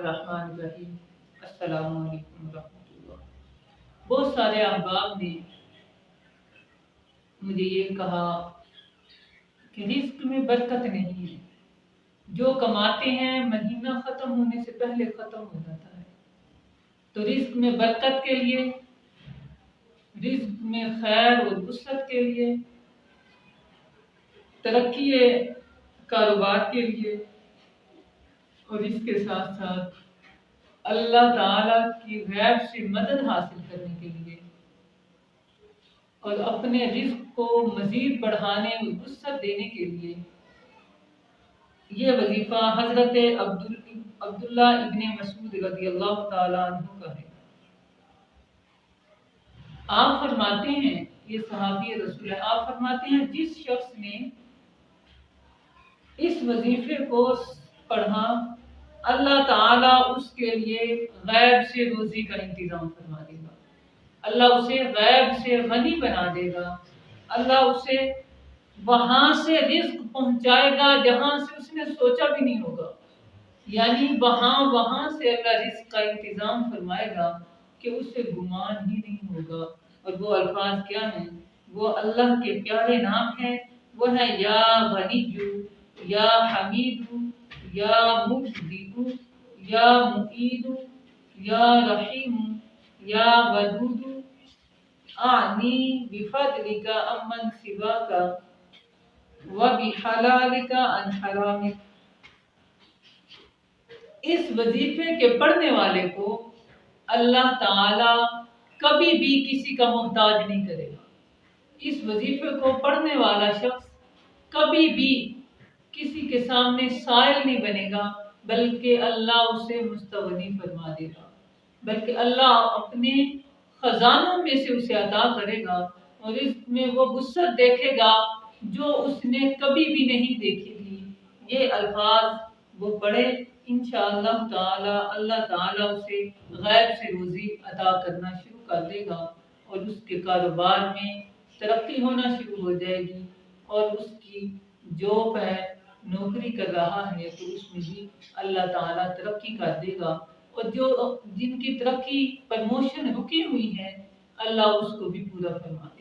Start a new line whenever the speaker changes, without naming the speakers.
बिस्मिल्लाहिर्रहमानिर्रहीम। अस्सलामु अलैकुम रहमतुल्लाह। बहुत सारे अहबाब ने मुझे ये कहा कि रिस्क में बरकत नहीं है, जो कमाते हैं महीना ख़त्म होने से पहले ख़त्म हो जाता है। तो रिस्क में बरकत के लिए, रिस्क में खैर और वुसअत के लिए, तरक्की कारोबार के लिए और इसके साथ साथ अल्लाह ताला की गैब से मदद हासिल करने के लिए और अपने रिस्क को मजीद बढ़ाने और वुसअत देने के लिए ये वजीफा हजरत अब्दुल्ला इब्ने मसूद रज़ियल्लाहु ताला अन्हु का है। आप फरमाते हैं, ये सहाबी रसूल है, आप फरमाते हैं जिस शख्स ने इस वजीफे को पढ़ा अल्लाह ताला उसके लिए गैब से रोजी का इंतजाम फरमा देगा, अल्लाह उसे गैब से गनी बना देगा, अल्लाह उसे वहां से रिस्क पहुंचाएगा जहां से उसने सोचा भी नहीं होगा। यानी वहां से अल्लाह रिस्क का इंतजाम फरमाएगा कि उसे गुमान ही नहीं होगा। और वो अल्फाज क्या हैं? वो अल्लाह के प्यारे नाम हैं, वो है या गनीयु, या हमीदु, या मुब्दिउ, या मुईदु, या रहीमु, या वदूदु, आनी बिफदलिका अम्मन सिवाका व बिहलालिका अन हरामिक। इस वजीफे के पढ़ने वाले को अल्लाह ताला कभी भी किसी का मोहताज नहीं करेगा। इस वजीफे को पढ़ने वाला शख्स कभी भी किसी के सामने साइल नहीं बनेगा, बल्कि अल्लाह उसे मुस्तगनी फरमा देगा, बल्कि अल्लाह अपने खजानों में से उसे अता करेगा और इसमें वो वुसअत देखेगा जो उसने कभी भी नहीं देखी थी। ये अल्फाज वो पढ़े, इंशाअल्लाह ताला अल्लाह ताला उसे गैब से रोजी अता करना शुरू कर देगा और उसके कारोबार में तरक्की होना शुरू हो जाएगी और उसकी जॉब है, नौकरी कर रहा है तो उसमें भी अल्लाह ताला तरक्की कर देगा। और जो जिनकी तरक्की प्रमोशन रुकी हुई है अल्लाह उसको भी पूरा फरमा देगा।